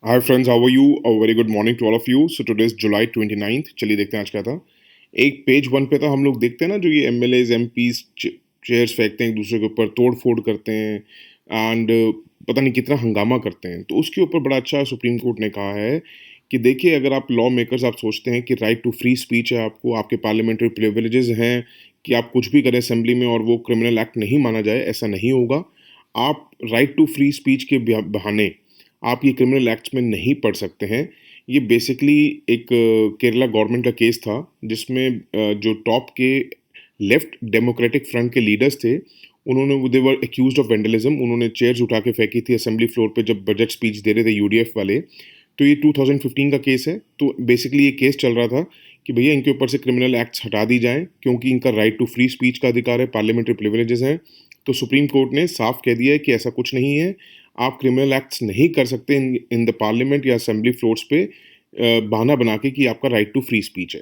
Hi friends, how are you? A very good morning to all of you. So today is July 29th। चलिए देखते हैं आज क्या था। एक पेज वन पे था, हम लोग देखते हैं ना जो ये एमएलएज एमपीज चेयर्स फेंकते हैं एक दूसरे के ऊपर, तोड़ फोड़ करते हैं एंड पता नहीं कितना हंगामा करते हैं। तो उसके ऊपर बड़ा अच्छा सुप्रीम कोर्ट ने कहा है कि देखिए, अगर आप लॉ मेकर्स आप सोचते हैं कि राइट टू फ्री स्पीच है, आपको आपके पार्लियामेंट्री प्रिविलेजेस हैं कि आप कुछ भी करें असेंबली में और वो क्रिमिनल एक्ट नहीं माना जाए, ऐसा नहीं होगा। आप राइट टू फ्री स्पीच के बहाने आप ये क्रिमिनल एक्ट्स में नहीं पढ़ सकते हैं। ये बेसिकली एक केरला गवर्नमेंट का केस था जिसमें जो टॉप के लेफ्ट डेमोक्रेटिक फ्रंट के लीडर्स थे, उन्होंने दे वर एक्यूज्ड ऑफ वेंडलिज्म। उन्होंने चेयर्स उठा के फेंकी थी असेंबली फ्लोर पे जब बजट स्पीच दे रहे थे यूडीएफ वाले। तो ये 2015 का केस है। तो बेसिकली ये केस चल रहा था कि भैया इनके ऊपर से क्रिमिनल एक्ट्स हटा दी जाएं क्योंकि इनका राइट टू फ्री स्पीच का अधिकार है, पार्लियामेंट्री प्रिविलेजेस हैं। तो सुप्रीम कोर्ट ने साफ कह दिया है कि ऐसा कुछ नहीं है। आप क्रिमिनल एक्ट्स नहीं कर सकते इन द पार्लियामेंट या असेंबली फ्लोर्स पे बहाना बना के कि आपका राइट टू फ्री स्पीच है।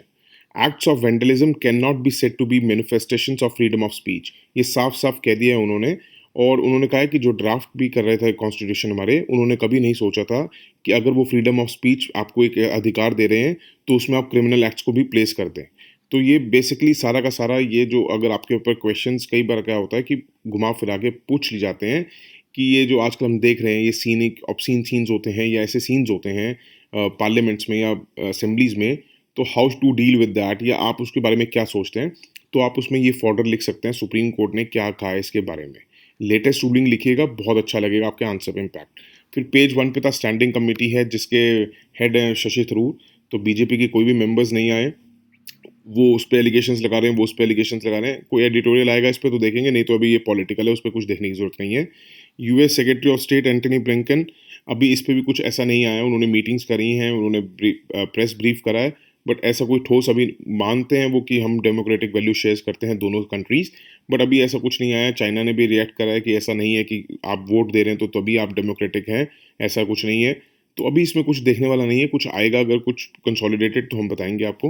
Acts of vandalism can not be said to be manifestations of freedom of speech. ये साफ साफ कह दिया है उन्होंने। और उन्होंने कहा है कि जो ड्राफ्ट भी कर रहे थे कॉन्स्टिट्यूशन हमारे, उन्होंने कभी नहीं सोचा था कि अगर वो फ्रीडम ऑफ स्पीच आपको एक अधिकार दे रहे हैं तो उसमें आप क्रिमिनल एक्ट्स को भी प्लेस कर दें। तो ये बेसिकली सारा का सारा ये जो अगर आपके ऊपर क्वेश्चंस कई बार क्या होता है कि घुमा फिरा के पूछ ली जाते हैं कि ये जो आजकल हम देख रहे हैं ये सीनिक ऑब्सीन सीन्स होते हैं या ऐसे सीन्स होते हैं पार्लियामेंट्स में या असेंबलीज में, तो how to deal with that या आप उसके बारे में क्या सोचते हैं। तो आप उसमें ये फॉर्डर लिख सकते हैं सुप्रीम कोर्ट ने क्या कहा है इसके बारे में। लेटेस्ट रूलिंग लिखिएगा, बहुत अच्छा लगेगा आपके आंसर पे इम्पैक्ट। फिर पेज वन पे था स्टैंडिंग कमेटी है जिसके हेड हैं शशि थरूर। तो बीजेपी के कोई भी मेंबर्स नहीं आए। वो उस पे एलिगेशंस लगा रहे हैं, वो उस पे एलिगेशंस लगा रहे हैं। कोई एडिटोरियल आएगा इस पे तो देखेंगे, नहीं तो अभी ये पॉलिटिकल है, उस पर कुछ देखने की जरूरत नहीं है। US secretary of state Antony Blinken, अभी इस पे भी कुछ ऐसा नहीं आया। उन्होंने मीटिंग्स करी हैं, उन्होंने प्रेस ब्रीफ करा है, बट ऐसा कोई ठोस अभी मानते हैं वो कि हम डेमोक्रेटिक वैल्यू शेयर करते हैं दोनों कंट्रीज, बट अभी ऐसा कुछ नहीं आया। चाइना ने भी रिएक्ट करा है कि ऐसा नहीं है कि आप वोट दे रहे हैं तो तभी आप डेमोक्रेटिक हैं, ऐसा कुछ नहीं है। तो अभी इसमें कुछ देखने वाला नहीं है, कुछ आएगा अगर कुछ कंसोलिडेटेड तो हम बताएंगे आपको।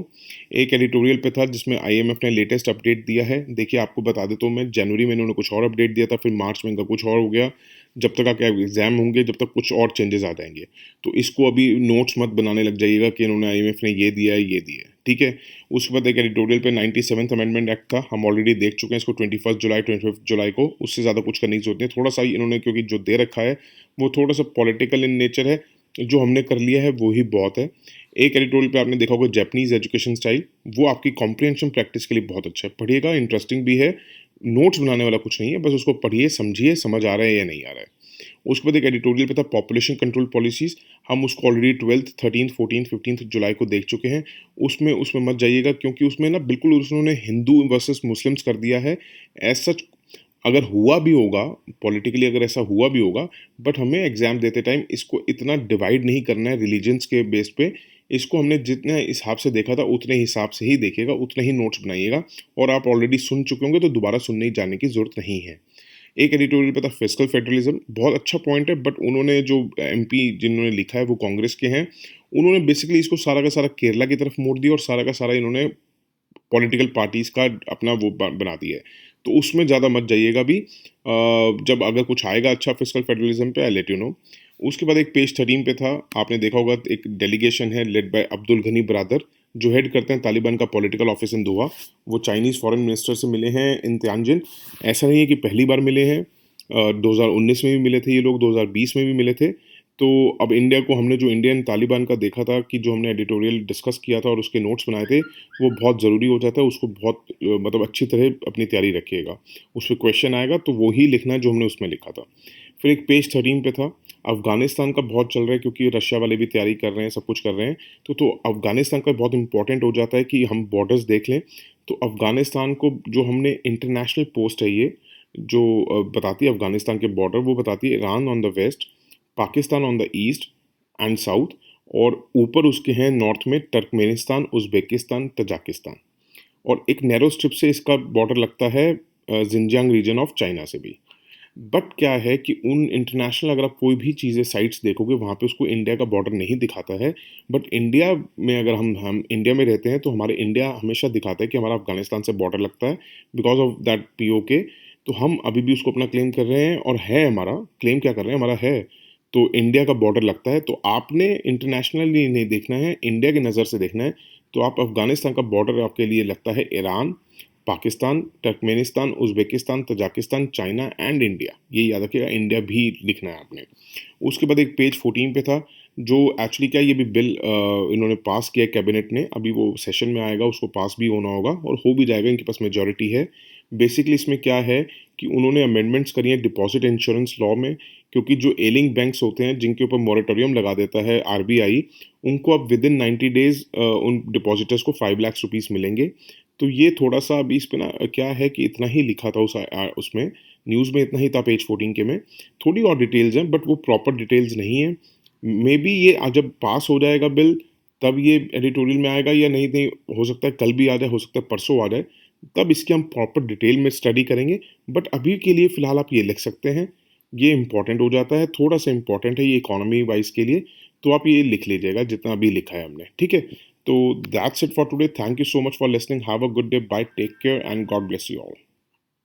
एक एडिटोरियल पे था जिसमें आईएमएफ ने लेटेस्ट अपडेट दिया है। देखिए, आपको बता देता हूँ मैं, जनवरी में इन्होंने कुछ और अपडेट दिया था, फिर मार्च में इनका कुछ और हो गया। जब तक आपके एग्जाम होंगे जब तक कुछ और चेंजेस आ जाएंगे। तो इसको अभी नोट्स मत बनाने लग जाइएगा कि इन्होंने आईएमएफ ने ये दिया है ये दिया है, ठीक है। उसके बाद एक एडिटोरियल पे 97th अमेंडमेंट एक्ट था, हम ऑलरेडी देख चुके हैं इसको 21 जुलाई 25 जुलाई को। उससे ज़्यादा कुछ करने की जरूरत नहीं है। थोड़ा सा ही इन्होंने क्योंकि जो दे रखा है वो थोड़ा सा पॉलिटिकल इन नेचर है, जो हमने कर लिया है वो ही बहुत है। एक एडिटोरियल पे आपने देखा होगा जापानीज एजुकेशन स्टाइल, वो आपकी कॉम्प्रिहेंशन प्रैक्टिस के लिए बहुत अच्छा है, पढ़िएगा, इंटरेस्टिंग भी है। नोट्स बनाने वाला कुछ नहीं है, बस उसको पढ़िए, समझिए, समझ आ रहा है या नहीं आ रहा है। उसके बाद एक एडिटोरियल पे था पॉपुलेशन कंट्रोल पॉलिसीज। हम उसको already 12th 13th 14th 15th जुलाई को देख चुके हैं। उसमें उसमें मत जाइएगा क्योंकि उसमें ना बिल्कुल उन्होंने हिंदू वर्सेस मुस्लिम्स कर दिया है। एज सच अगर हुआ भी होगा, पॉलिटिकली अगर ऐसा हुआ भी होगा, बट हमें एग्जाम देते टाइम इसको इतना डिवाइड नहीं करना है रिलीजन्स के बेस पे। इसको हमने जितने हिसाब से देखा था उतने हिसाब से ही देखिएगा, उतने ही नोट्स बनाइएगा। और आप ऑलरेडी सुन चुके होंगे तो दोबारा सुनने जाने की जरूरत नहीं है। एक एडिटोरियल पे था फिस्कल फेडरलिज्म, बहुत अच्छा पॉइंट है, बट उन्होंने जो एमपी जिन्होंने लिखा है वो कांग्रेस के हैं। उन्होंने बेसिकली इसको सारा का सारा केरला की तरफ मोड़ दिया और सारा का सारा इन्होंने पॉलिटिकल पार्टीज का अपना वो बना दिया है। तो उसमें ज़्यादा मत जाइएगा भी। जब अगर कुछ आएगा अच्छा फिस्कल फेडरलिज्म पे, आई लेट यू नो। उसके बाद एक पेज 13 पे था, आपने देखा होगा, एक डेलीगेशन है लेड बाय अब्दुल गनी ब्रदर, जो हेड करते हैं तालिबान का पॉलिटिकल ऑफिस इन दोहा। वो चाइनीज़ फॉरेन मिनिस्टर से मिले हैं इन तियानजिन। ऐसा नहीं है कि पहली बार मिले हैं, 2019 में भी मिले थे ये लोग, 2020 में भी मिले थे। तो अब इंडिया को हमने जो इंडियन तालिबान का देखा था कि जो हमने एडिटोरियल डिस्कस किया था और उसके नोट्स बनाए थे, वो बहुत ज़रूरी हो जाता है। उसको बहुत मतलब अच्छी तरह अपनी तैयारी रखिएगा। उस पर क्वेश्चन आएगा तो वो ही लिखना है जो हमने उसमें लिखा था। फिर एक पेज 13 पे था, अफगानिस्तान का बहुत चल रहा है क्योंकि रशिया वाले भी तैयारी कर रहे हैं, सब कुछ कर रहे हैं। तो अफगानिस्तान का बहुत इंपॉर्टेंट हो जाता है कि हम बॉर्डर्स देख लें। तो अफगानिस्तान को जो हमने इंटरनेशनल पोस्ट है ये, जो बताती है अफगानिस्तान के बॉर्डर, वो बताती है Iran on the west, Pakistan on the east and south, और ऊपर उसके हैं नॉर्थ में तुर्कमेनिस्तान, उज़्बेकिस्तान, तजाकिस्तान। और एक नैरो स्ट्रिप से इसका बॉर्डर लगता है जिंजियांग रीजन ऑफ चाइना से भी। बट क्या है कि उन इंटरनेशनल अगर आप कोई भी चीज़ें साइट्स देखोगे वहाँ पे उसको इंडिया का बॉर्डर नहीं दिखाता है। बट इंडिया में अगर हम इंडिया में रहते हैं तो हमारे इंडिया हमेशा दिखाता है कि हमारा अफगानिस्तान से बॉर्डर लगता है बिकॉज ऑफ दैट पीओके। तो हम अभी भी उसको अपना क्लेम कर रहे हैं और है हमारा क्लेम, क्या कर रहे हैं, हमारा है। तो इंडिया का बॉर्डर लगता है, तो आपने इंटरनेशनली नहीं देखना है, इंडिया की नज़र से देखना है। तो आप अफ़गानिस्तान का बॉर्डर आपके लिए लगता है Iran, Pakistan, Turkmenistan, Uzbekistan, Tajikistan, China and India. ये याद रखिएगा, इंडिया भी लिखना है आपने। उसके बाद एक पेज 14 पे था, जो एक्चुअली क्या है, ये भी बिल इन्होंने पास किया है कैबिनेट ने, अभी वो सेशन में आएगा, उसको पास भी होना होगा और हो भी जाएगा, इनके पास मेजॉरिटी है। बेसिकली इसमें क्या है कि उन्होंने अमेंडमेंट्स करी हैं डिपॉजिट इंश्योरेंस लॉ में, क्योंकि जो एलिंग बैंक्स होते हैं जिनके ऊपर मॉरेटोरियम लगा देता है आरबीआई, उनको अब विद इन 90 डेज उन डिपॉजिटर्स को 5 लाख रुपीस मिलेंगे। तो ये थोड़ा-सा अभी इस पे ना क्या है कि इतना ही लिखा था उसमें, न्यूज़ में इतना ही था पेज 14 के में। थोड़ी और डिटेल्स हैं बट वो प्रॉपर डिटेल्स नहीं है। मेबी ये जब पास हो जाएगा बिल, तब ये एडिटोरियल में आएगा या नहीं नहीं, हो सकता है कल भी आ जाए, हो सकता है परसों आ जाए। तब इसकी हम प्रॉपर डिटेल में स्टडी करेंगे, बट अभी के लिए फ़िलहाल आप ये लिख सकते हैं। ये इम्पोर्टेंट हो जाता है, थोड़ा-सा इम्पोर्टेंट है ये इकोनॉमी वाइज़ के लिए, तो आप ये लिख लीजिएगा जितना अभी लिखा है हमने, ठीक है? तो that's it for today. Thank you so much for listening. Have a good day, bye, take care and God bless you all.